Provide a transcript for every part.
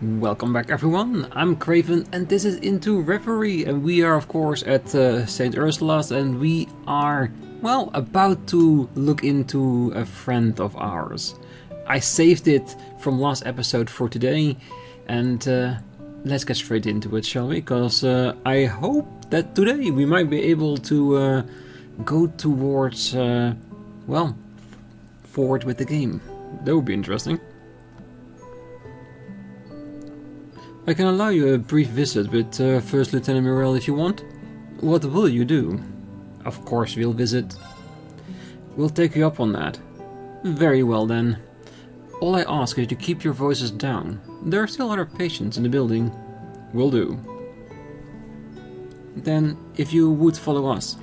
Welcome back everyone, I'm Craven and this is Into Reverie, and we are of course at St. Ursula's, and we are, well, about to look into a friend of ours. I saved it from last episode for today, and let's get straight into it, shall we? Because I hope that today we might be able to go towards, well, forward with the game. That would be interesting. I can allow you a brief visit with First Lieutenant Mireille if you want. What will you do? Of course we'll visit. We'll take you up on that. Very well then. All I ask is to keep your voices down. There are still other patients in the building. Will do. Then, if you would follow us.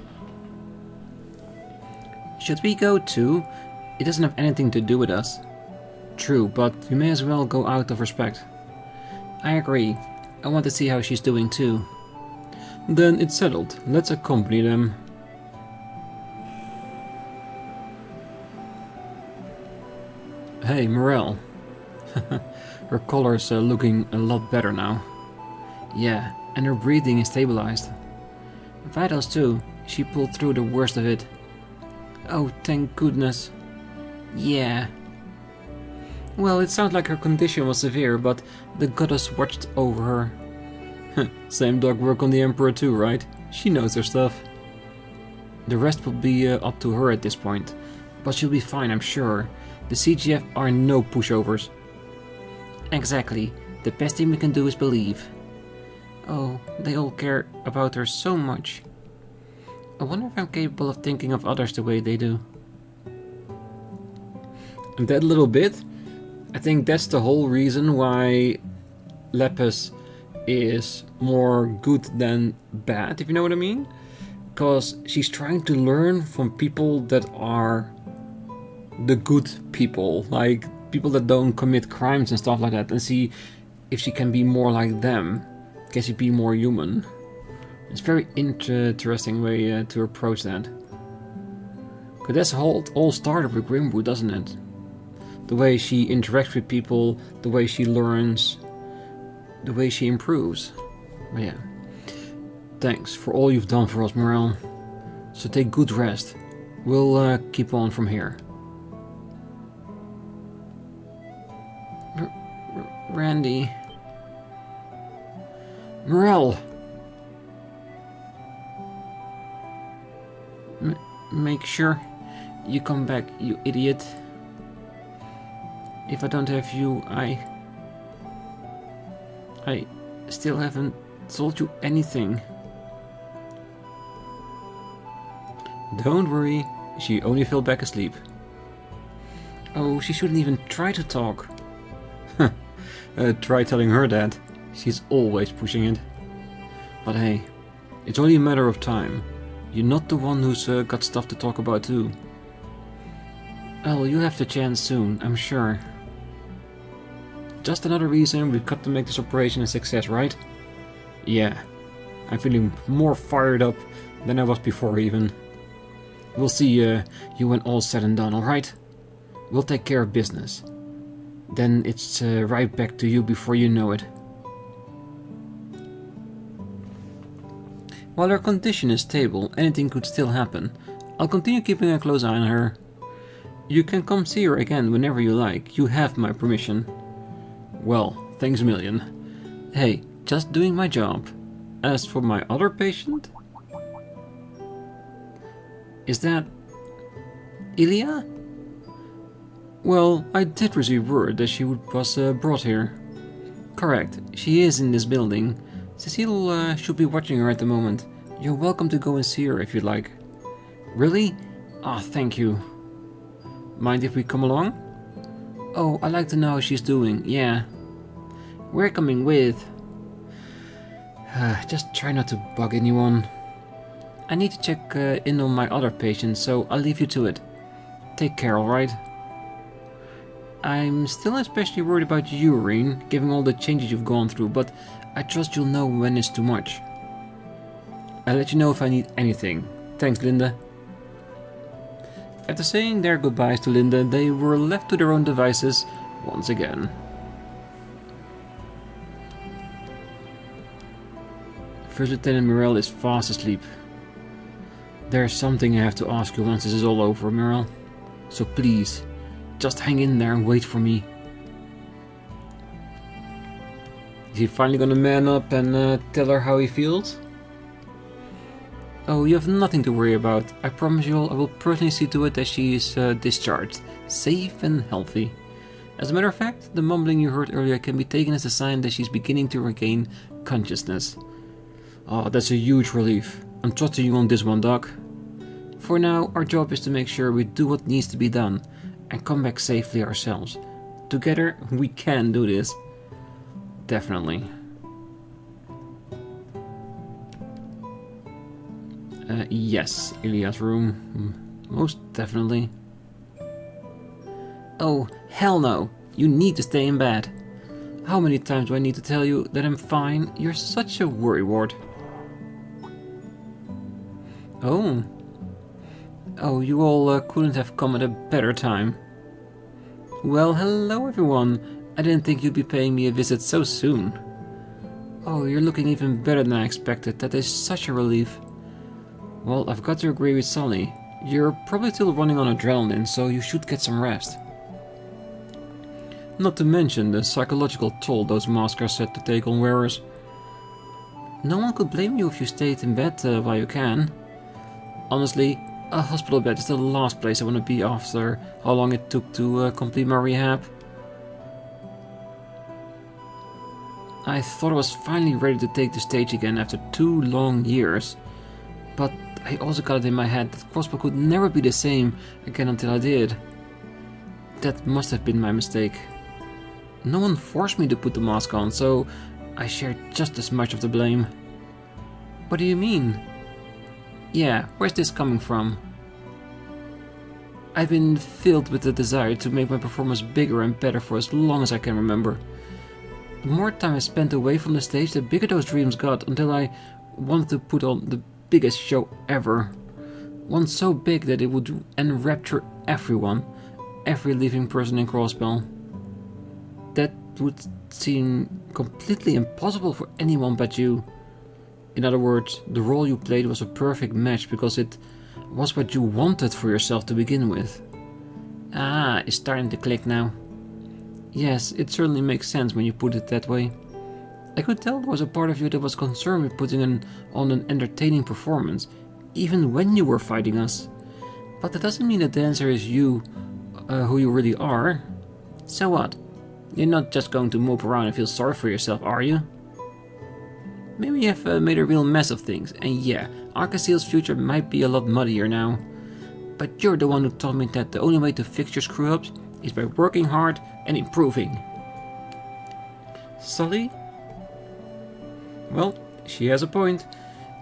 Should we go too? It doesn't have anything to do with us. True, but we may as well go out of respect. I agree. I want to see how she's doing too. Then it's settled. Let's accompany them. Hey, Mireille. Her color's looking a lot better now. Yeah, and her breathing is stabilized. Vitals too. She pulled through the worst of it. Oh, thank goodness. Yeah. Well, it sounds like her condition was severe, but the goddess watched over her. Same dog work on the Emperor too, right? She knows her stuff. The rest will be up to her at this point, but she'll be fine, I'm sure. The CGF are no pushovers. Exactly. The best thing we can do is believe. Oh, they all care about her so much. I wonder if I'm capable of thinking of others the way they do. And that little bit, I think that's the whole reason why Lepus is more good than bad, if you know what I mean. Because she's trying to learn from people that are the good people, like people that don't commit crimes and stuff like that, and see if she can be more like them. Can she be more human? It's a very interesting way to approach that. Because that's how it all started with Grimwood, doesn't it? The way she interacts with people, the way she learns, the way she improves. But yeah. Thanks for all you've done for us, Mireille. So take good rest. We'll keep on from here. Randy. Mireille! Make sure you come back, you idiot. If I don't have you, I still haven't told you anything. Don't worry, she only fell back asleep. Oh, she shouldn't even try to talk. Try telling her that. She's always pushing it. But hey, it's only a matter of time. You're not the one who's got stuff to talk about too. Well, you'll have the chance soon, I'm sure. Just another reason we've got to make this operation a success, right? Yeah. I'm feeling more fired up than I was before even. We'll see you when all's said and done, alright? We'll take care of business. Then it's right back to you before you know it. While her condition is stable, anything could still happen. I'll continue keeping a close eye on her. You can come see her again whenever you like. You have my permission. Well, thanks a million. Hey, just doing my job. As for my other patient... Is that... Ilya? Well, I did receive word that she was brought here. Correct, she is in this building. Cecile should be watching her at the moment. You're welcome to go and see her if you'd like. Really? Ah, thank you. Mind if we come along? Oh, I'd like to know how she's doing, yeah. We're coming with. Just try not to bug anyone. I need to check in on my other patients, so I'll leave you to it. Take care, alright? I'm still especially worried about you, Rean, given all the changes you've gone through, but I trust you'll know when it's too much. I'll let you know if I need anything. Thanks, Linda. After saying their goodbyes to Linda, they were left to their own devices once again. First Lieutenant Mireille is fast asleep. There's something I have to ask you once this is all over, Mireille. So please, just hang in there and wait for me. Is he finally gonna man up and tell her how he feels? Oh, you have nothing to worry about. I promise you I will personally see to it that she is discharged, safe and healthy. As a matter of fact, the mumbling you heard earlier can be taken as a sign that she's beginning to regain consciousness. Oh, that's a huge relief. I'm trusting you on this one, Doc. For now, our job is to make sure we do what needs to be done and come back safely ourselves. Together, we can do this. Definitely. Yes, Ilya's room. Most definitely. Oh, hell no! You need to stay in bed. How many times do I need to tell you that I'm fine? You're such a worrywart. Oh. Oh, you all couldn't have come at a better time. Well, hello everyone. I didn't think you'd be paying me a visit so soon. Oh, you're looking even better than I expected. That is such a relief. Well, I've got to agree with Sully. You're probably still running on adrenaline, so you should get some rest. Not to mention the psychological toll those masks are set to take on wearers. No one could blame you if you stayed in bed while you can. Honestly, a hospital bed is the last place I want to be after how long it took to complete my rehab. I thought I was finally ready to take the stage again after 2 long years. But I also got it in my head that Crossbell could never be the same again until I did. That must have been my mistake. No one forced me to put the mask on, so I shared just as much of the blame. What do you mean? Yeah, where's this coming from? I've been filled with the desire to make my performance bigger and better for as long as I can remember. The more time I spent away from the stage, the bigger those dreams got, until I wanted to put on the biggest show ever. One so big that it would enrapture everyone, every living person in Crossbell. That would seem completely impossible for anyone but you. In other words, the role you played was a perfect match because it was what you wanted for yourself to begin with. Ah, it's starting to click now. Yes, it certainly makes sense when you put it that way. I could tell there was a part of you that was concerned with putting on an entertaining performance, even when you were fighting us. But that doesn't mean that the answer is you, who you really are. So what? You're not just going to mope around and feel sorry for yourself, are you? Maybe you have made a real mess of things, and yeah, Arcaseal's future might be a lot muddier now. But you're the one who told me that the only way to fix your screw-ups is by working hard and improving. Sully? Well, she has a point.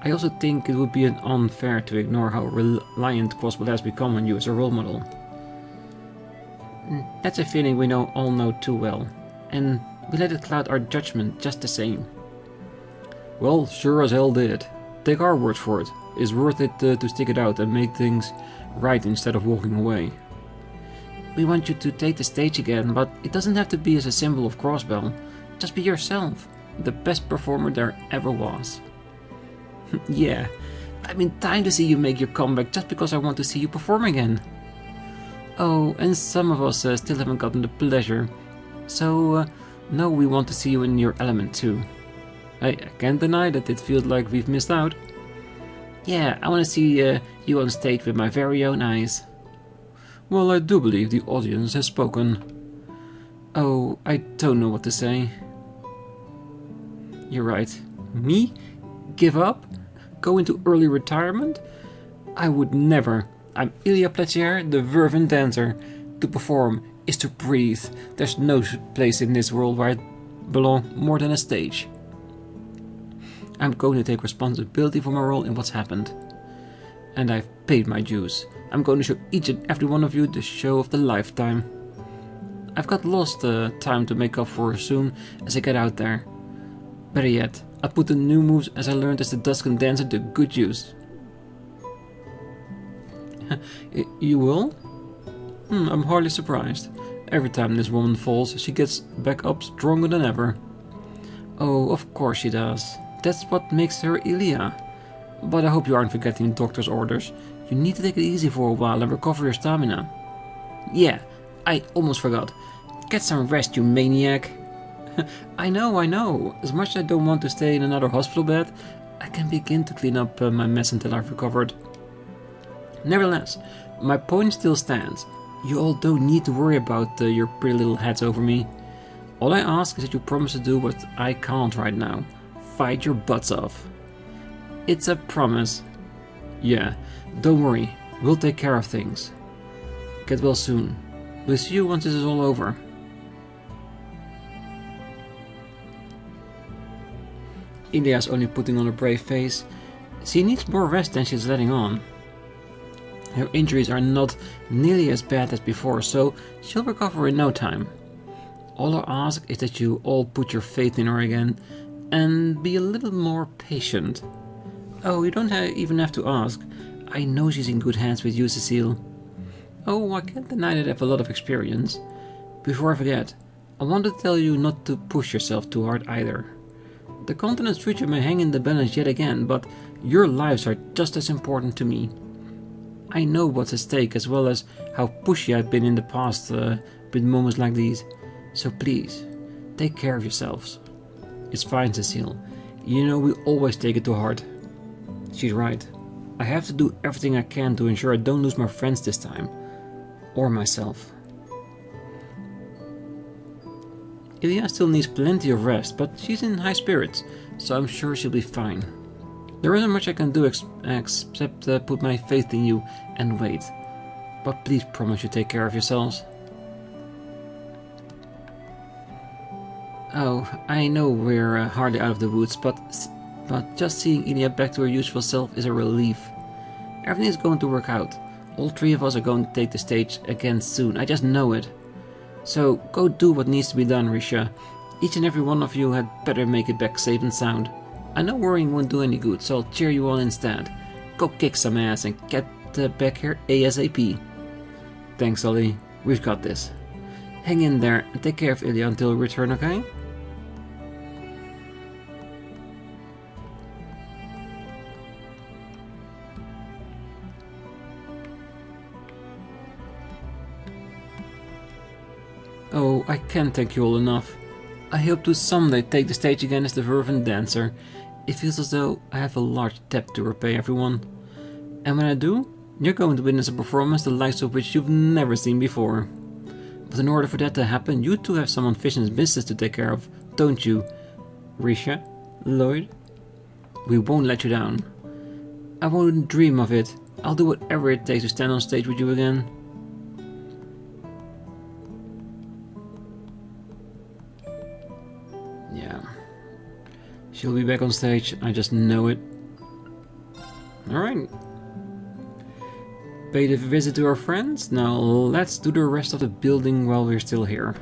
I also think it would be unfair to ignore how reliant Crossbell has become on you as a role model. That's a feeling we all know too well, and we let it cloud our judgment just the same. Well, sure as hell did. Take our word for it. It's worth it to stick it out and make things right instead of walking away. We want you to take the stage again, but it doesn't have to be as a symbol of Crossbell. Just be yourself, the best performer there ever was. Yeah, I've been dying to see you make your comeback just because I want to see you perform again. Oh, and some of us still haven't gotten the pleasure. So, no, we want to see you in your element too. I can't deny that it feels like we've missed out. Yeah, I want to see you on stage with my very own eyes. Well, I do believe the audience has spoken. Oh, I don't know what to say. You're right. Me? Give up? Go into early retirement? I would never. I'm Ilya Platier, the Vervin dancer. To perform is to breathe. There's no place in this world where I belong more than a stage. I'm going to take responsibility for my role in what's happened. And I've paid my dues. I'm going to show each and every one of you the show of the lifetime. I've got lost time to make up for soon as I get out there. Better yet, I'll put the new moves as I learned as the Duskan dancer to good use. You will? I'm hardly surprised. Every time this woman falls, she gets back up stronger than ever. Oh, of course she does. That's what makes her Ilya. But I hope you aren't forgetting the doctor's orders. You need to take it easy for a while and recover your stamina. Yeah, I almost forgot. Get some rest, you maniac. I know. As much as I don't want to stay in another hospital bed, I can begin to clean up my mess until I've recovered. Nevertheless, my point still stands. You all don't need to worry about your pretty little heads over me. All I ask is that you promise to do what I can't right now. Fight your butts off. It's a promise. Yeah, don't worry. We'll take care of things. Get well soon. We'll see you once this is all over. Ilya's only putting on a brave face. She needs more rest than she's letting on. Her injuries are not nearly as bad as before, so she'll recover in no time. All I ask is that you all put your faith in her again and be a little more patient. Oh, you don't even have to ask. I know she's in good hands with you, Cecile. Oh, I can't deny that I have a lot of experience. Before I forget, I want to tell you not to push yourself too hard either. The continent's future may hang in the balance yet again, but your lives are just as important to me. I know what's at stake, as well as how pushy I've been in the past with moments like these. So please, take care of yourselves. It's fine, Cecile. You know we always take it to heart. She's right. I have to do everything I can to ensure I don't lose my friends this time. Or myself. Ilya still needs plenty of rest, but she's in high spirits, so I'm sure she'll be fine. There isn't much I can do except put my faith in you and wait. But please promise you take care of yourselves. Oh, I know we're hardly out of the woods, but just seeing Ilya back to her usual self is a relief. Everything is going to work out. All three of us are going to take the stage again soon, I just know it. So go do what needs to be done, Risha. Each and every one of you had better make it back safe and sound. I know worrying won't do any good, so I'll cheer you all instead. Go kick some ass and get back here ASAP. Thanks, Ollie. We've got this. Hang in there and take care of Ilya until we return, okay? Oh, I can't thank you all enough. I hope to someday take the stage again as the fervent dancer. It feels as though I have a large debt to repay everyone. And when I do, you're going to witness a performance the likes of which you've never seen before. But in order for that to happen, you two have some unfinished business to take care of, don't you? Risha? Lloyd? We won't let you down. I won't dream of it. I'll do whatever it takes to stand on stage with you again. Yeah. She'll be back on stage, I just know it. Alright. Paid a visit to our friends. Now let's do the rest of the building while we're still here.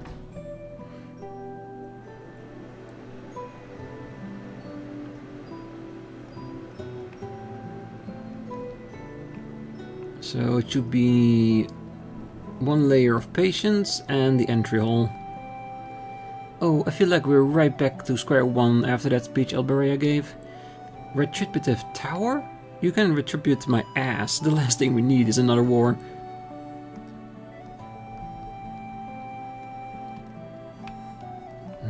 So it should be one layer of patience and the entry hall. Oh, I feel like we're right back to square one after that speech Alberia gave. Retributive tower? You can retribute my ass. The last thing we need is another war.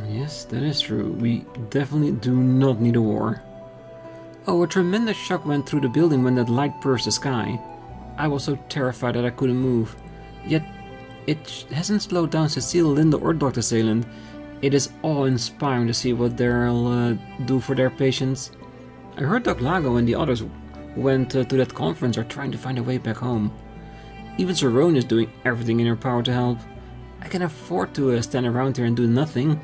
Yes, that is true. We definitely do not need a war. Oh, a tremendous shock went through the building when that light pierced the sky. I was so terrified that I couldn't move. Yet, it hasn't slowed down Cecile, Linda or Dr. Seyland. It is awe-inspiring to see what they'll do for their patients. I heard Doc Lago and the others who went to that conference are trying to find a way back home. Even Sorone is doing everything in her power to help. I can afford to stand around here and do nothing.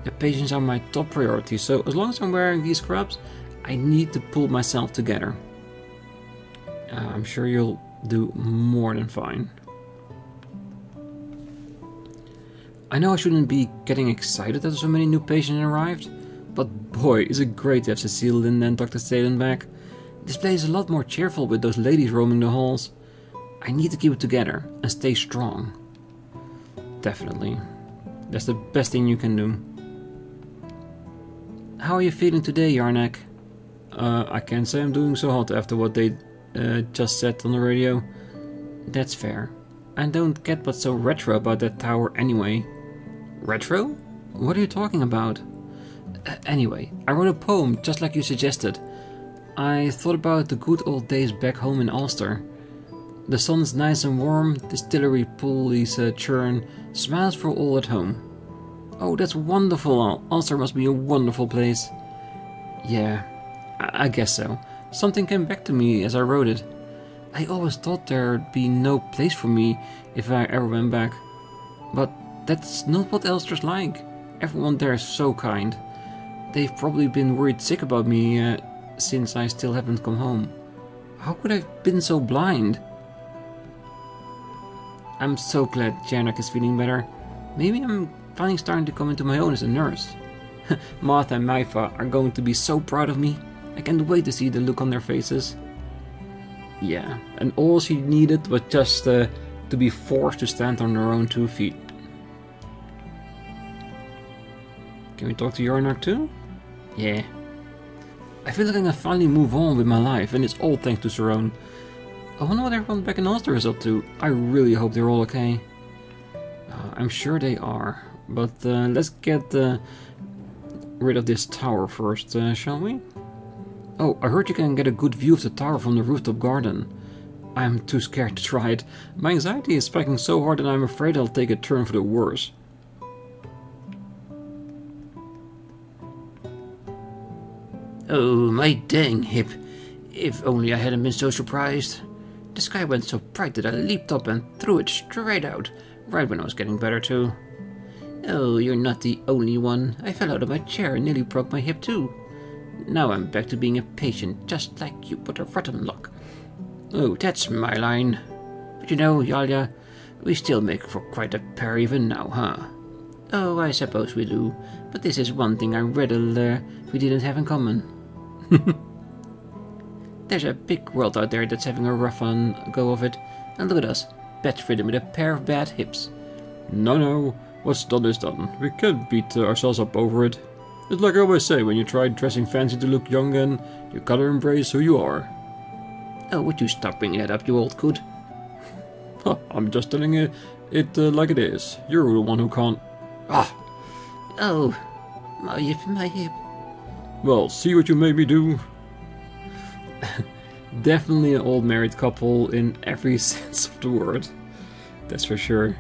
The patients are my top priority, so as long as I'm wearing these scrubs, I need to pull myself together. I'm sure you'll do more than fine. I know I shouldn't be getting excited that so many new patients arrived, but boy, is it great to have Cecile, Linda and Dr. Salen back. This place is a lot more cheerful with those ladies roaming the halls. I need to keep it together and stay strong. Definitely. That's the best thing you can do. How are you feeling today, Yarnak? I can't say I'm doing so hot after what they just said on the radio. That's fair. I don't get what's so retro about that tower anyway. Retro? What are you talking about? Anyway, I wrote a poem just like you suggested. I thought about the good old days back home in Ulster. The sun's nice and warm, distillery pulleys churn, smiles for all at home. Oh, that's wonderful. Ulster must be a wonderful place. Yeah, I guess so. Something came back to me as I wrote it. I always thought there'd be no place for me if I ever went back. But that's not what Ulster's like. Everyone there is so kind. They've probably been worried sick about me since I still haven't come home. How could I have been so blind? I'm so glad Janak is feeling better. Maybe I'm finally starting to come into my own as a nurse. Martha and Maifa are going to be so proud of me. I can't wait to see the look on their faces. Yeah, and all she needed was just to be forced to stand on her own 2 feet. Can we talk to Yarnak too? Yeah. I feel like I can finally move on with my life, and it's all thanks to Saron. I wonder what everyone back in Ulster is up to. I really hope they're all okay. I'm sure they are, but let's get rid of this tower first, shall we? Oh, I heard you can get a good view of the tower from the rooftop garden. I'm too scared to try it. My anxiety is spiking so hard that I'm afraid I'll take a turn for the worse. Oh, my dang hip. If only I hadn't been so surprised. The sky went so bright that I leaped up and threw it straight out, right when I was getting better too. Oh, you're not the only one. I fell out of my chair and nearly broke my hip too. Now I'm back to being a patient, just like you, but a rotten luck. Oh, that's my line. But you know, Yalya, we still make for quite a pair even now, huh? Oh, I suppose we do. But this is one thing I read we didn't have in common. There's a big world out there that's having a rough go of it. And look at us, bedridden with a pair of bad hips. No, what's done is done. We can't beat ourselves up over it. It's like I always say, when you try dressing fancy to look young again, you gotta embrace who you are. Oh, would you stop bringing that up, you old coot? I'm just telling it like it is. You're the one who can't... Ah! Oh, my hip. Well, see what you made me do? Definitely an old married couple in every sense of the word. That's for sure.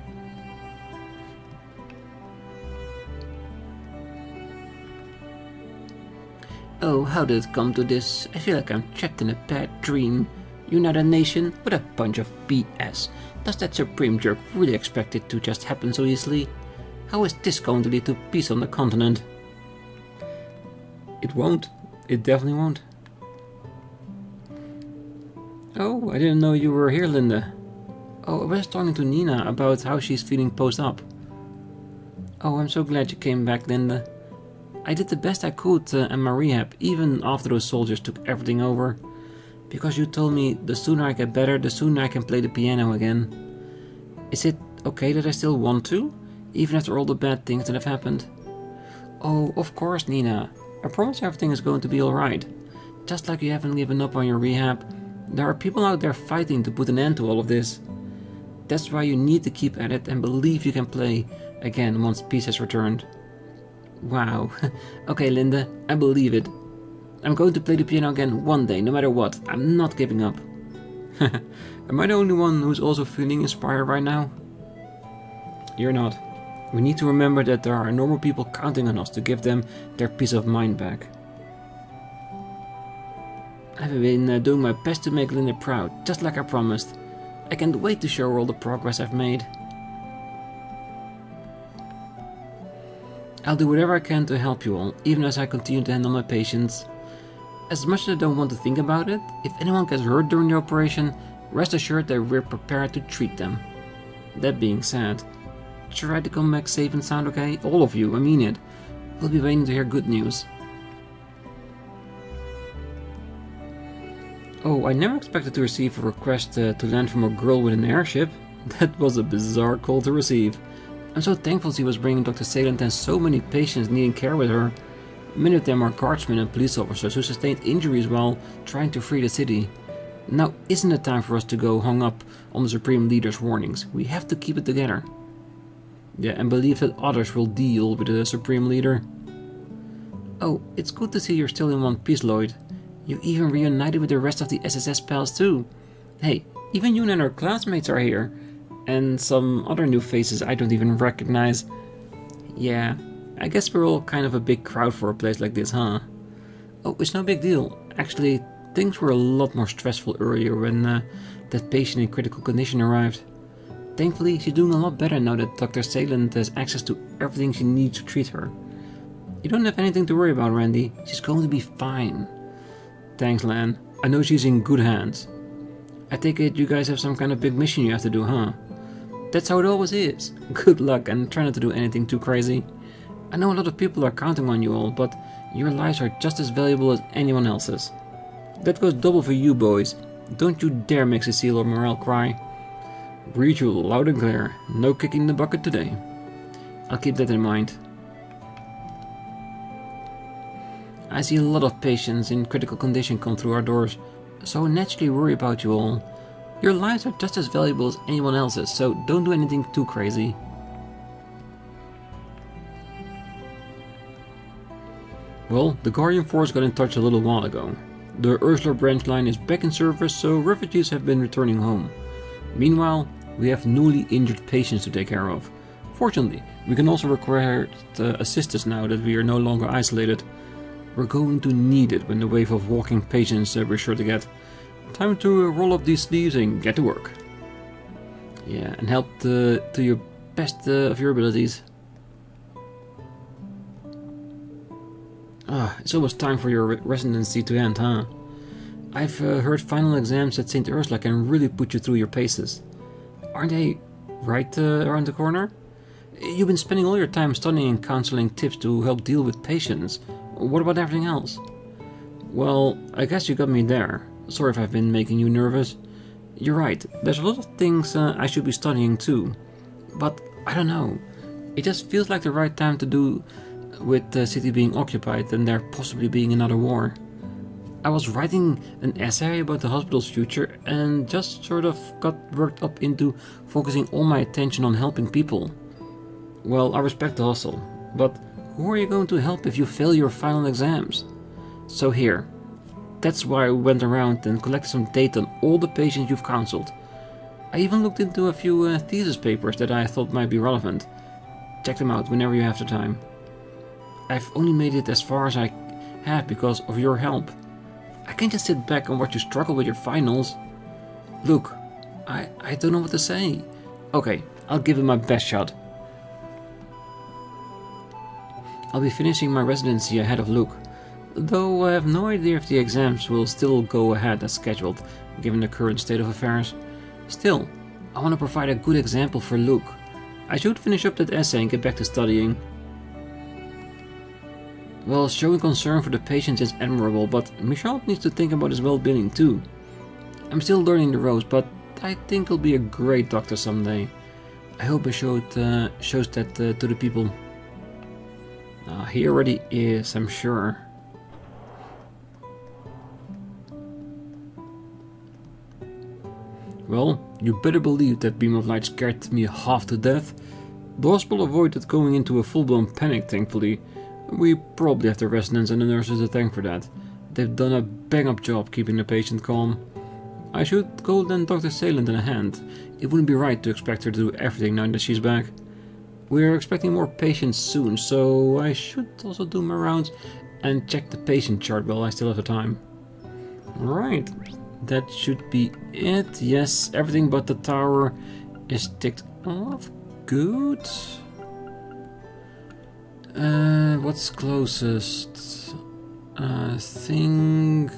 Oh, how did it come to this? I feel like I'm trapped in a bad dream. United Nation? What a bunch of BS. Does that supreme jerk really expect it to just happen so easily? How is this going to lead to peace on the continent? It won't. It definitely won't. Oh, I didn't know you were here, Linda. Oh, I was talking to Nina about how she's feeling post-op. Oh, I'm so glad you came back, Linda. I did the best I could in my rehab, even after those soldiers took everything over. Because you told me the sooner I get better, the sooner I can play the piano again. Is it okay that I still want to? Even after all the bad things that have happened? Oh, of course, Nina. I promise everything is going to be alright. Just like you haven't given up on your rehab, there are people out there fighting to put an end to all of this. That's why you need to keep at it and believe you can play again once peace has returned. Wow. Okay, Linda, I believe it. I'm going to play the piano again one day, no matter what. I'm not giving up. Am I the only one who's also feeling inspired right now? You're not. We need to remember that there are normal people counting on us to give them their peace of mind back. I've been doing my best to make Linda proud, just like I promised. I can't wait to show her all the progress I've made. I'll do whatever I can to help you all, even as I continue to handle my patients. As much as I don't want to think about it, if anyone gets hurt during the operation, rest assured that we're prepared to treat them. That being said, try to come back safe and sound, okay? All of you, I mean it. We'll be waiting to hear good news. Oh, I never expected to receive a request to land from a girl with an airship. That was a bizarre call to receive. I'm so thankful she was bringing Dr. Salent and so many patients needing care with her. Many of them are guardsmen and police officers who sustained injuries while trying to free the city. Now isn't it time for us to go hung up on the Supreme Leader's warnings? We have to keep it together. Yeah, and believe that others will deal with the Supreme Leader. Oh, it's good to see you're still in one piece, Lloyd. You even reunited with the rest of the SSS pals too. Hey, even you and our classmates are here. And some other new faces I don't even recognize. Yeah, I guess we're all kind of a big crowd for a place like this, huh? Oh, it's no big deal. Actually, things were a lot more stressful earlier when that patient in critical condition arrived. Thankfully, she's doing a lot better now that Dr. Sayland has access to everything she needs to treat her. You don't have anything to worry about, Randy. She's going to be fine. Thanks, Lan. I know she's in good hands. I take it you guys have some kind of big mission you have to do, huh? That's how it always is. Good luck and try not to do anything too crazy. I know a lot of people are counting on you all, but your lives are just as valuable as anyone else's. That goes double for you boys. Don't you dare make Cecile or Morel cry. Read you loud and clear. No kicking the bucket today. I'll keep that in mind. I see a lot of patients in critical condition come through our doors, so I naturally worry about you all. Your lives are just as valuable as anyone else's, so don't do anything too crazy. Well, the Guardian Force got in touch a little while ago. The Ursula branch line is back in service, so refugees have been returning home. Meanwhile, we have newly injured patients to take care of. Fortunately, we can also require assistance now that we are no longer isolated. We're going to need it when the wave of walking patients we're sure to get. Time to roll up these sleeves and get to work. Yeah, and help to your best of your abilities. It's almost time for your residency to end, huh? I've heard final exams at St. Ursula can really put you through your paces. Aren't they right around the corner? You've been spending all your time studying and counseling tips to help deal with patients. What about everything else? Well, I guess you got me there. Sorry if I've been making you nervous. You're right, there's a lot of things I should be studying too. But I don't know. It just feels like the right time to do with the city being occupied and there possibly being another war. I was writing an essay about the hospital's future and just sort of got worked up into focusing all my attention on helping people. Well, I respect the hustle, but who are you going to help if you fail your final exams? So here. That's why I went around and collected some data on all the patients you've counseled. I even looked into a few thesis papers that I thought might be relevant. Check them out whenever you have the time. I've only made it as far as I have because of your help. I can't just sit back and watch you struggle with your finals. Look, I don't know what to say. Okay, I'll give it my best shot. I'll be finishing my residency ahead of Luke, though I have no idea if the exams will still go ahead as scheduled, given the current state of affairs. Still, I want to provide a good example for Luke. I should finish up that essay and get back to studying. Well, showing concern for the patients is admirable, but Michel needs to think about his well-being too. I'm still learning the ropes, but I think he'll be a great doctor someday. I hope he shows that to the people. He already is, I'm sure. Well, you better believe that beam of light scared me half to death. The hospital avoided going into a full-blown panic, thankfully. We probably have the residents and the nurses to thank for that. They've done a bang-up job keeping the patient calm. I should go lend Dr. Sayland a hand. It wouldn't be right to expect her to do everything now that she's back. We're expecting more patients soon, so I should also do my rounds and check the patient chart while I still have the time. Right, that should be it. Yes, everything but the tower is ticked off. Good. What's closest? I think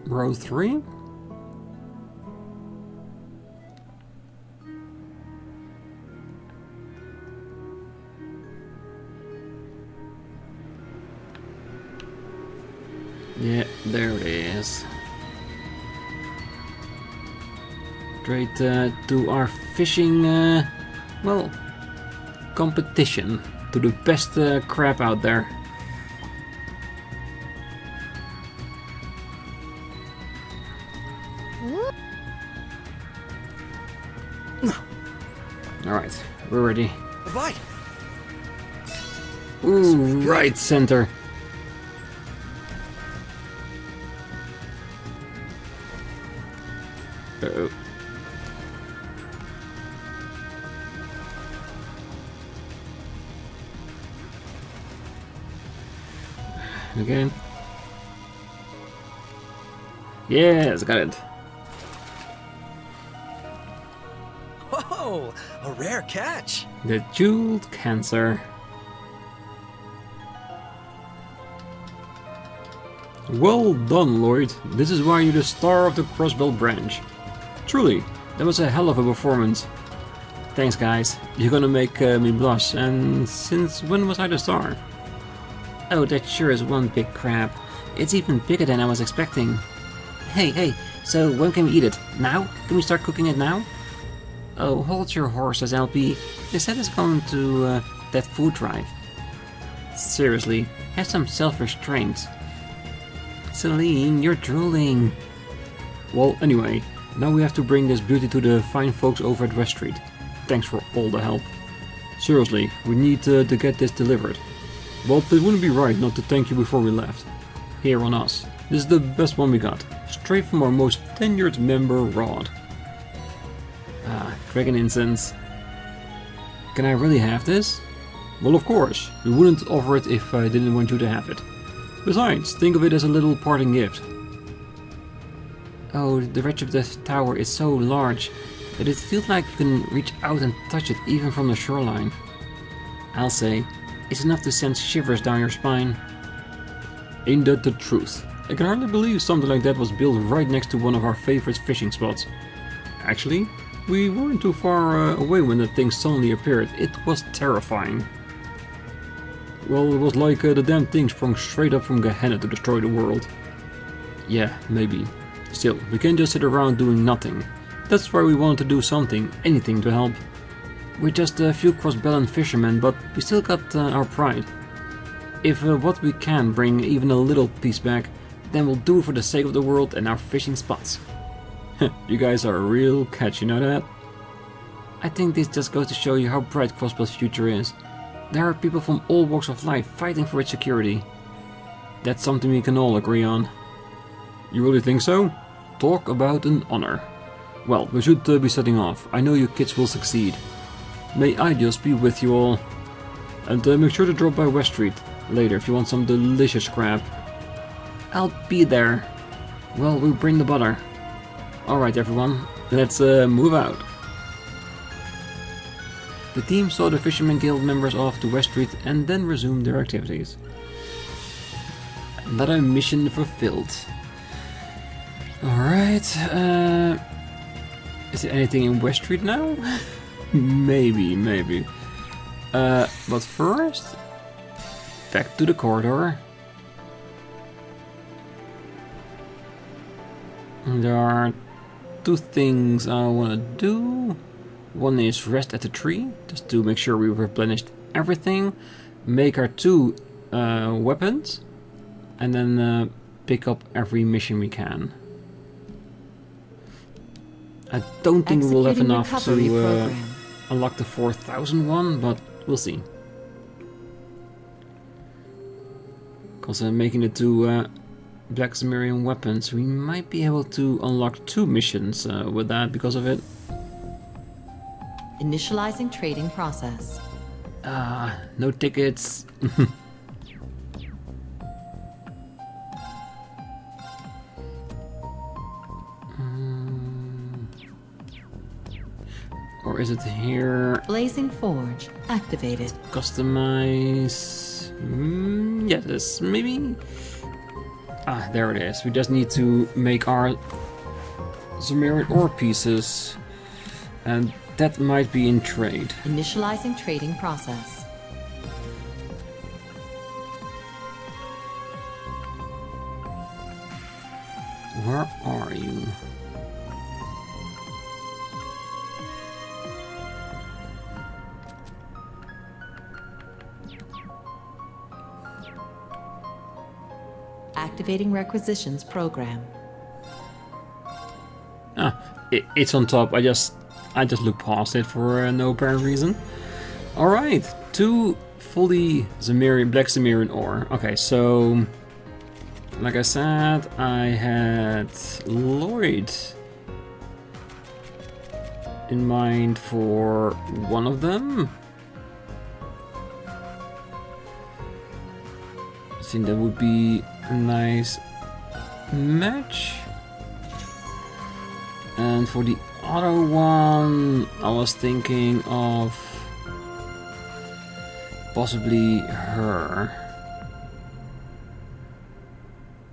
row 3? Yeah, there it is. Straight to our fishing, well, competition to the best crab out there. Alright, we're ready. Right. Ooh, right center. Uh-oh. Again. Yes, got it. Whoa, a rare catch. The jeweled cancer. Well done, Lloyd. This is why you're the star of the Crossbell branch. Truly, that was a hell of a performance. Thanks, guys. You're gonna make me blush. And since when was I the star? Oh, that sure is one big crab. It's even bigger than I was expecting. Hey, so when can we eat it? Now? Can we start cooking it now? Oh, hold your horses, LP. They said it's going to that food drive. Seriously, have some self-restraint. Celine, you're drooling. Well, anyway, now we have to bring this beauty to the fine folks over at West Street. Thanks for all the help. Seriously, we need to get this delivered. Well, it wouldn't be right not to thank you before we left. Here on us. This is the best one we got. Straight from our most tenured member, Rod. Ah, dragon incense. Can I really have this? Well, of course. We wouldn't offer it if I didn't want you to have it. Besides, think of it as a little parting gift. Oh, the Wretch of Death Tower is so large that it feels like you can reach out and touch it even from the shoreline. I'll say, it's enough to send shivers down your spine. Ain't that the truth? I can hardly believe something like that was built right next to one of our favorite fishing spots. Actually, we weren't too far away when that thing suddenly appeared. It was terrifying. Well, it was like the damn thing sprung straight up from Gehenna to destroy the world. Yeah, maybe. Still, we can't just sit around doing nothing. That's why we wanted to do something, anything to help. We're just a few Crossbell fishermen, but we still got our pride. If what we can bring even a little piece back, then we'll do it for the sake of the world and our fishing spots. You guys are a real catch, you know that? I think this just goes to show you how bright Crossbell's future is. There are people from all walks of life fighting for its security. That's something we can all agree on. You really think so? Talk about an honor. Well, we should be setting off. I know you kids will succeed. May I just be with you all. And make sure to drop by West Street later if you want some delicious crab. I'll be there. Well, we'll bring the butter. Alright everyone, let's move out. The team saw the Fisherman Guild members off to West Street and then resumed their activities. Another mission fulfilled. Alright, is there anything in West Street now? Maybe. But first, back to the corridor. There are two things I want to do. One is rest at the tree, just to make sure we replenished everything. Make our two weapons. And then pick up every mission we can. I don't think we will have enough to unlock the 4,000 one, but we'll see. Because making it to Black Zemurian weapons, we might be able to unlock 2 missions with that because of it. Initializing trading process. No tickets. Or is it here? Blazing Forge activated. Customize. Yes, maybe. There it is. We just need to make our Zemurian ore pieces, and that might be in trade. Initializing trading process. Where are you? Activating requisitions program. It's on top. I just looked past it for no apparent reason. All right, 2 fully black Zemurian ore. Okay, so like I said, I had Lloyd in mind for one of them. I think that would be a nice match. And for the other one, I was thinking of possibly her.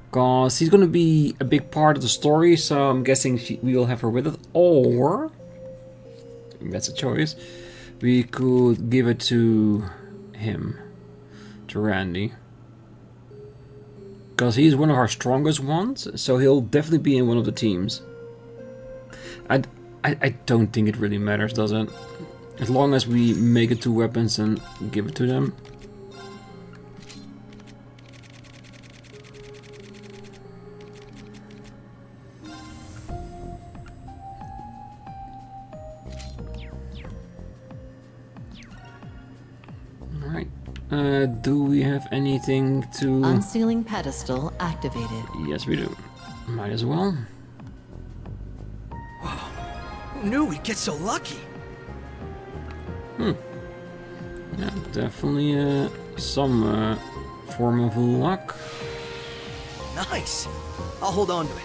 Because she's gonna be a big part of the story, so I'm guessing we will have her with us. Or, that's a choice, we could give it to him, to Randy. Because he's one of our strongest ones, so he'll definitely be in one of the teams. I don't think it really matters, does it? As long as we make it 2 weapons and give it to them. Alright. Do we have anything to... Unsealing pedestal activated. Yes, we do. Might as well. Who knew we'd get so lucky? Yeah, definitely some form of luck. Nice. I'll hold on to it.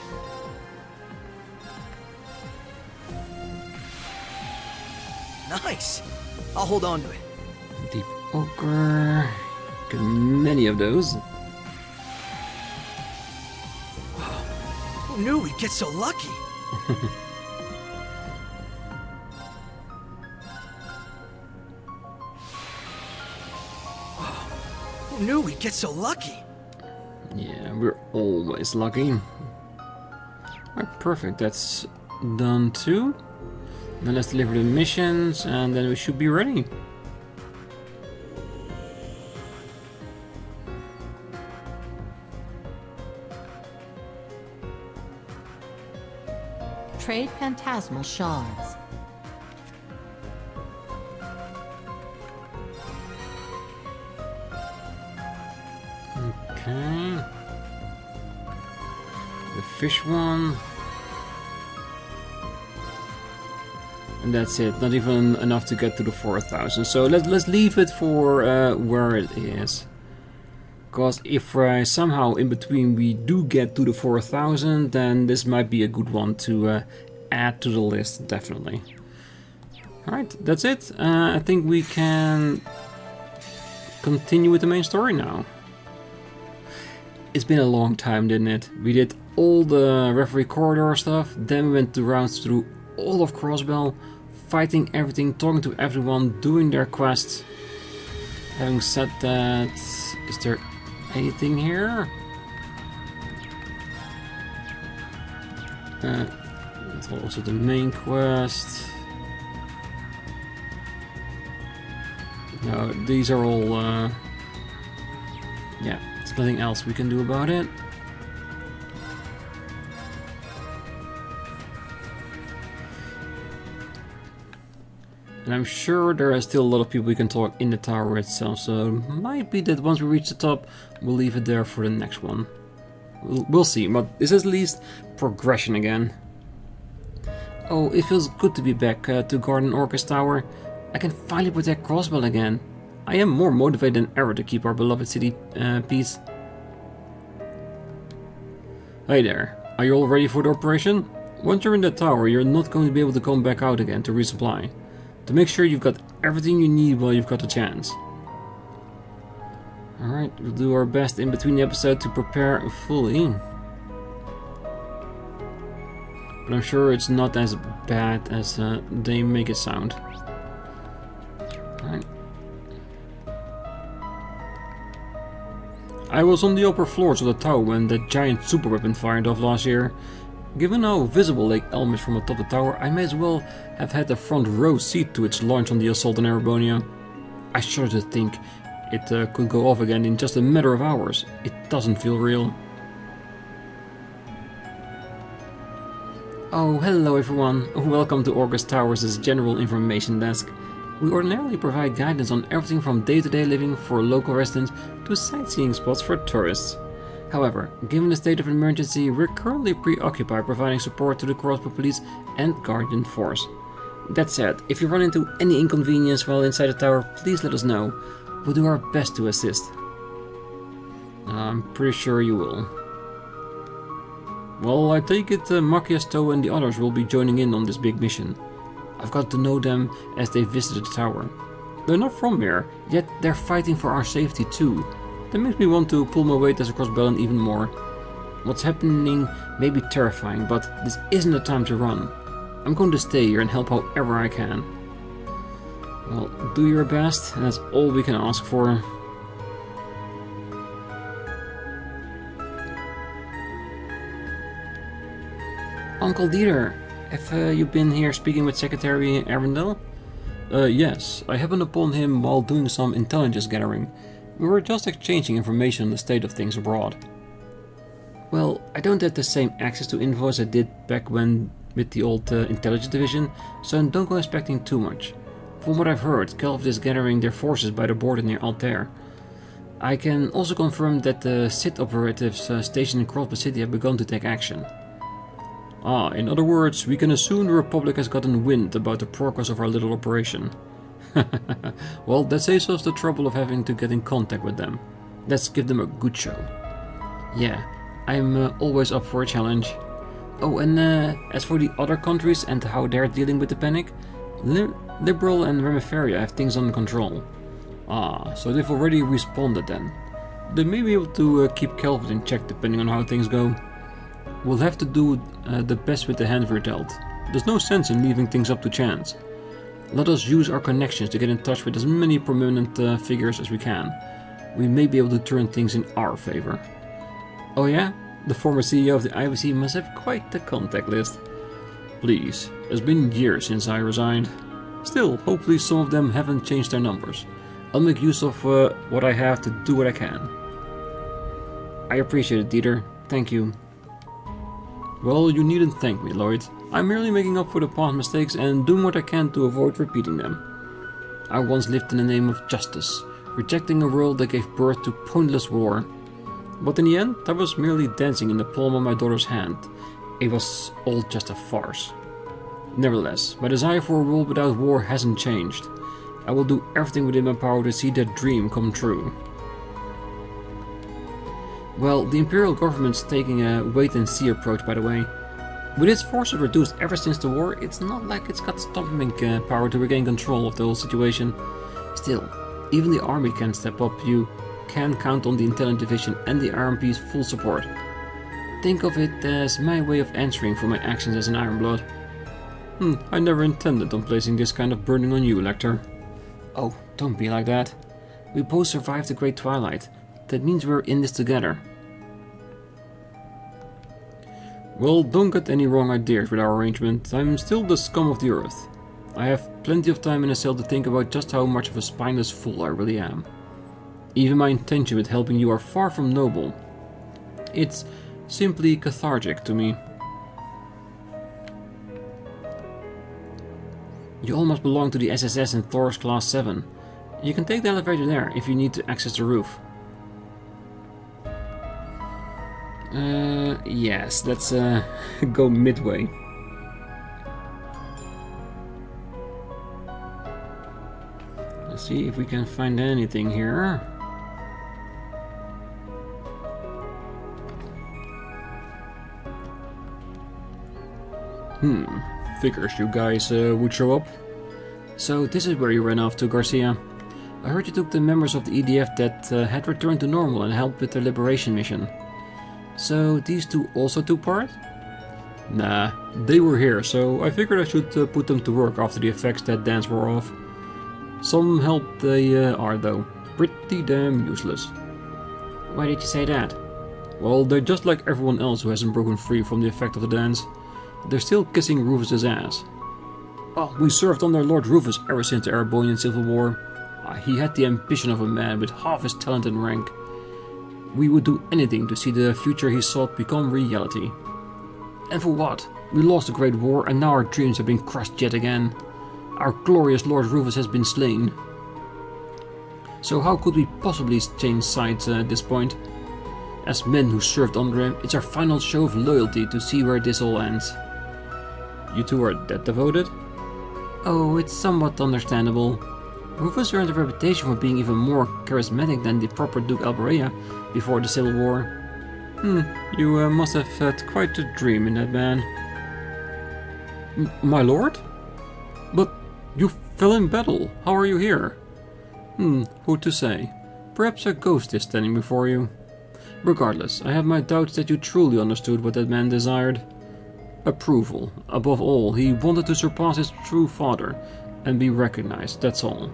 Nice. I'll hold on to it. Deep ochre. Get many of those. Who knew we'd get so lucky? Who knew we'd get so lucky? Yeah, we're always lucky. Alright, perfect. That's done too. Then let's deliver the missions and then we should be ready. Trade phantasmal shards. Okay. The fish one. And that's it. Not even enough to get to the 4,000. So let's leave it for where it is. Because if somehow in between we do get to the 4,000, then this might be a good one to add to the list, definitely. Alright, that's it. I think we can continue with the main story now. It's been a long time, didn't it? We did all the Reverie corridor stuff, then we went the rounds through all of Crossbell, fighting everything, talking to everyone, doing their quests. Having said that, is there anything here? That's also the main quest. No, these are all... yeah, there's nothing else we can do about it. And I'm sure there are still a lot of people we can talk in the tower itself, so it might be that once we reach the top, we'll leave it there for the next one. We'll see, but this is at least progression again. Oh, it feels good to be back to Garden Orcus Tower. I can finally protect Crossbell again. I am more motivated than ever to keep our beloved city peace. Hey there, are you all ready for the operation? Once you're in the tower, you're not going to be able to come back out again to resupply. To make sure you've got everything you need while you've got the chance. Alright, we'll do our best in between the episode to prepare fully. But I'm sure it's not as bad as they make it sound. Alright. I was on the upper floors of the tower when that giant super weapon fired off last year. Given how visible Lake Elm is from atop the tower, I may as well have had a front row seat to its launch on the assault on Erebonia. I shudder to think it could go off again in just a matter of hours. It doesn't feel real. Oh, hello everyone. Welcome to August Towers' General Information Desk. We ordinarily provide guidance on everything from day-to-day living for local residents to sightseeing spots for tourists. However, given the state of emergency, we're currently preoccupied providing support to the Crossbell police and Guardian Force. That said, if you run into any inconvenience while inside the tower, please let us know. We'll do our best to assist. I'm pretty sure you will. Well, I take it Macchiasto and the others will be joining in on this big mission. I've got to know them as they visited the tower. They're not from here, yet they're fighting for our safety too. That makes me want to pull my weight as a Crossbell even more. What's happening may be terrifying, but this isn't the time to run. I'm going to stay here and help however I can. Well, do your best, and that's all we can ask for. Uncle Dieter, have you been here speaking with Secretary Arundel? Yes, I happened upon him while doing some intelligence gathering. We were just exchanging information on the state of things abroad. Well, I don't have the same access to info as I did back when with the old intelligence division, so don't go expecting too much. From what I've heard, Kelvin is gathering their forces by the border near Altair. I can also confirm that the Sith operatives stationed in Crossbell City have begun to take action. Ah, in other words, we can assume the Republic has gotten wind about the progress of our little operation. Well, that saves us the trouble of having to get in contact with them. Let's give them a good show. Yeah, I'm always up for a challenge. Oh, and as for the other countries and how they're dealing with the panic, Liberal and Reverie have things under control. Ah, so they've already responded then. They may be able to keep Kelvin in check depending on how things go. We'll have to do the best with the hand we're dealt. There's no sense in leaving things up to chance. Let us use our connections to get in touch with as many prominent figures as we can. We may be able to turn things in our favor. Oh yeah? The former CEO of the IBC must have quite the contact list. Please, it's been years since I resigned. Still, hopefully some of them haven't changed their numbers. I'll make use of what I have to do what I can. I appreciate it, Dieter. Thank you. Well, you needn't thank me, Lloyd. I'm merely making up for the past mistakes and doing what I can to avoid repeating them. I once lived in the name of justice, rejecting a world that gave birth to pointless war. But in the end, I was merely dancing in the palm of my daughter's hand. It was all just a farce. Nevertheless, my desire for a world without war hasn't changed. I will do everything within my power to see that dream come true. Well, the Imperial government's taking a wait-and-see approach, by the way. With its forces reduced ever since the war, it's not like it's got stopping power to regain control of the whole situation. Still, even the army can step up. You can count on the Intelligence Division and the RMP's full support. Think of it as my way of answering for my actions as an Ironblood. I never intended on placing this kind of burden on you, Lecter. Oh, don't be like that. We both survived the Great Twilight. That means we're in this together. Well, don't get any wrong ideas with our arrangement. I'm still the scum of the earth. I have plenty of time in a cell to think about just how much of a spineless fool I really am. Even my intention with helping you are far from noble. It's simply cathartic to me. You almost belong to the SSS in Thor's Class 7. You can take the elevator there if you need to access the roof. Yes, let's go midway. Let's see if we can find anything here. Figures you guys would show up. So this is where you ran off to, Garcia. I heard you took the members of the EDF that had returned to normal and helped with their liberation mission. So these two also took part? Nah, they were here, so I figured I should put them to work after the effects that dance wore off. Some help they are though, pretty damn useless. Why did you say that? Well, they're just like everyone else who hasn't broken free from the effect of the dance. They're still kissing Rufus's ass. Well, we served under Lord Rufus ever since the Arabonian Civil War. He had the ambition of a man with half his talent and rank. We would do anything to see the future he sought become reality. And for what? We lost the Great War and now our dreams have been crushed yet again. Our glorious Lord Rufus has been slain. So how could we possibly change sides at this point? As men who served under him, it's our final show of loyalty to see where this all ends. You two are that devoted? Oh, it's somewhat understandable. Rufus earned a reputation for being even more charismatic than the proper Duke Alberea before the Civil War. You must have had quite a dream in that man. My lord? But you fell in battle. How are you here? Who to say? Perhaps a ghost is standing before you. Regardless, I have my doubts that you truly understood what that man desired. Approval. Above all, he wanted to surpass his true father and be recognized, that's all.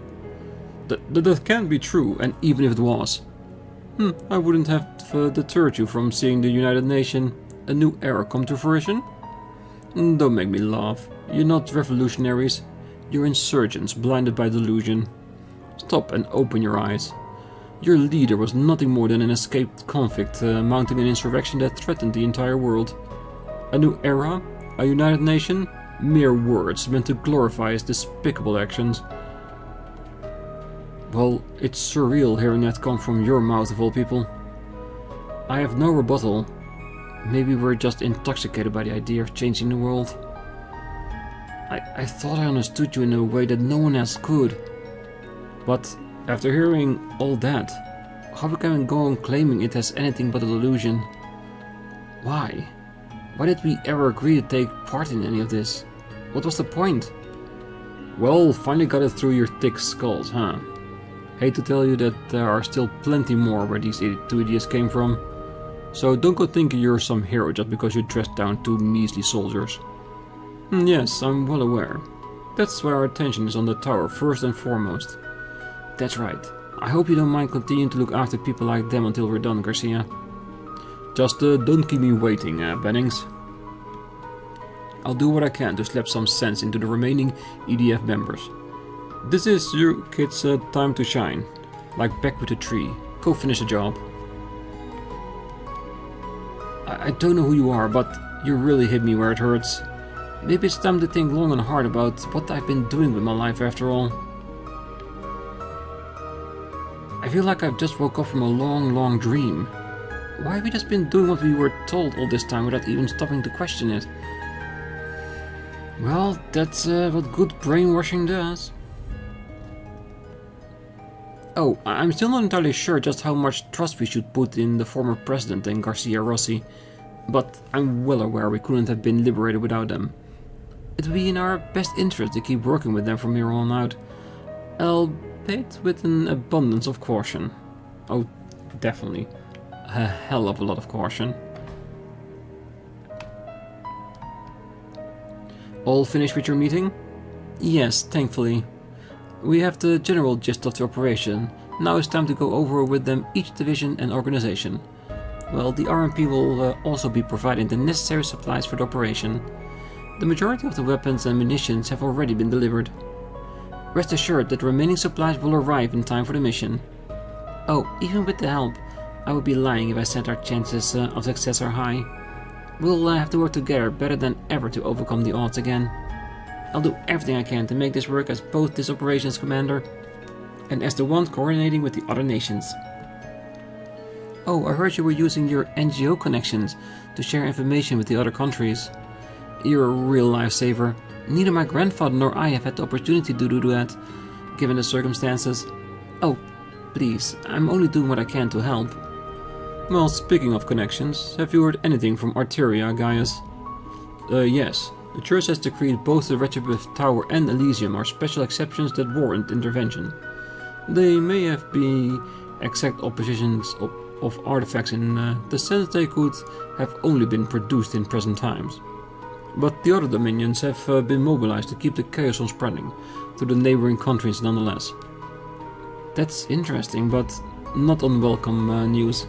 That can't be true, and even if it was. I wouldn't have deterred you from seeing the United Nation, a new era come to fruition. Don't make me laugh. You're not revolutionaries. You're insurgents blinded by delusion. Stop and open your eyes. Your leader was nothing more than an escaped convict mounting an insurrection that threatened the entire world. A new era? A united nation? Mere words meant to glorify his despicable actions. Well, it's surreal hearing that come from your mouth of all people. I have no rebuttal. Maybe we're just intoxicated by the idea of changing the world. I thought I understood you in a way that no one else could. But after hearing all that, how can we go on claiming it has anything but a delusion? Why? Why did we ever agree to take part in any of this? What was the point? Well, finally got it through your thick skulls, huh? Hate to tell you that there are still plenty more where these two ideas came from. So don't go thinking you're some hero just because you dressed down two measly soldiers. Yes, I'm well aware. That's why our attention is on the tower first and foremost. That's right. I hope you don't mind continuing to look after people like them until we're done, Garcia. Just don't keep me waiting, Bannings. I'll do what I can to slap some sense into the remaining EDF members. This is you kids' time to shine. Like back with a tree. Go finish the job. I don't know who you are, but you really hit me where it hurts. Maybe it's time to think long and hard about what I've been doing with my life after all. I feel like I've just woke up from a long dream. Why have we just been doing what we were told all this time without even stopping to question it? Well, that's what good brainwashing does. Oh, I'm still not entirely sure just how much trust we should put in the former president and Garcia Rossi, but I'm well aware we couldn't have been liberated without them. It would be in our best interest to keep working with them from here on out, albeit with an abundance of caution. Oh, definitely. A hell of a lot of caution. All finished with your meeting? Yes, thankfully. We have the general gist of the operation. Now it's time to go over with them each division and organization. Well, the RMP will also be providing the necessary supplies for the operation. The majority of the weapons and munitions have already been delivered. Rest assured that the remaining supplies will arrive in time for the mission. Oh, even with the help, I would be lying if I said our chances of success are high. We'll have to work together better than ever to overcome the odds again. I'll do everything I can to make this work as both this operations commander and as the one coordinating with the other nations. Oh, I heard you were using your NGO connections to share information with the other countries. You're a real lifesaver. Neither my grandfather nor I have had the opportunity to do that, given the circumstances. Oh, please, I'm only doing what I can to help. Well, speaking of connections, have you heard anything from Arteria, Gaius? Yes. The Church has decreed both the Retributive Tower and Elysium are special exceptions that warrant intervention. They may have been exact oppositions of artifacts in the sense they could have only been produced in present times. But the other dominions have been mobilized to keep the chaos from spreading to the neighboring countries nonetheless. That's interesting, but not unwelcome news.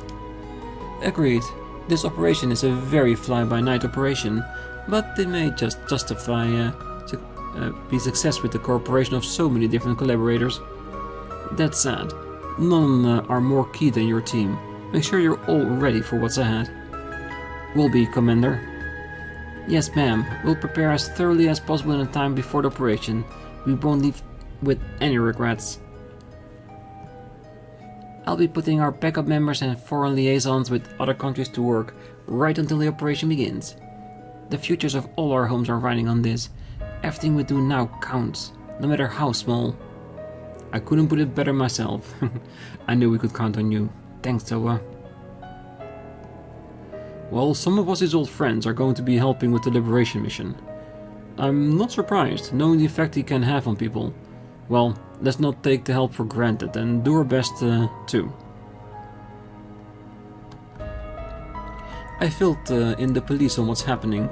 Agreed. This operation is a very fly-by-night operation, but it may just justify be success with the cooperation of so many different collaborators. That's sad. None are more key than your team. Make sure you're all ready for what's ahead. Will be, Commander. Yes, ma'am. We'll prepare as thoroughly as possible in the time before the operation. We won't leave with any regrets. I'll be putting our backup members and foreign liaisons with other countries to work right until the operation begins. The futures of all our homes are riding on this. Everything we do now counts, no matter how small. I couldn't put it better myself. I knew we could count on you. Thanks, Toa. Well, some of us, his old friends, are going to be helping with the liberation mission. I'm not surprised, knowing the effect he can have on people. Well, let's not take the help for granted and do our best too. I filled in the police on what's happening.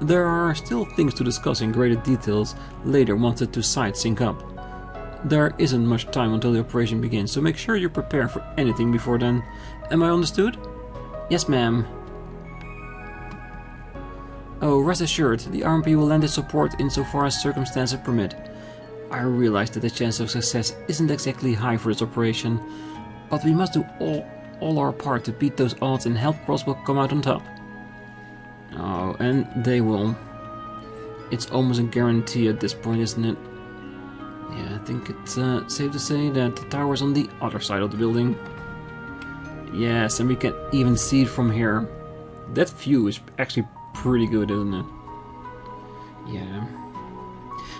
There are still things to discuss in greater details later once the two sides sync up. There isn't much time until the operation begins, so make sure you're prepared for anything before then. Am I understood? Yes, ma'am. Oh, rest assured, the RMP will lend its support insofar as circumstances permit. I realize that the chance of success isn't exactly high for this operation, but we must do all our part to beat those odds and help Crossbell come out on top. Oh, and they will. It's almost a guarantee at this point, isn't it? Yeah, I think it's safe to say that the tower's on the other side of the building. Yes, and we can even see it from here. That view is actually pretty good, isn't it? Yeah.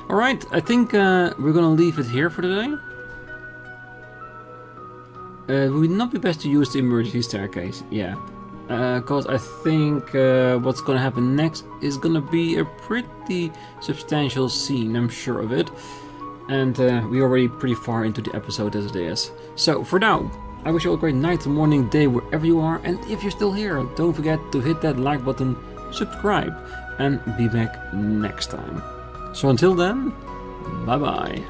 Alright, I think we're gonna leave it here for today. It would not be best to use the emergency staircase, yeah. Because I think what's gonna happen next is gonna be a pretty substantial scene, I'm sure of it. And we're already pretty far into the episode as it is. So, for now, I wish you all a great night, morning, day, wherever you are. And if you're still here, don't forget to hit that like button, subscribe, and be back next time. So until then, bye bye.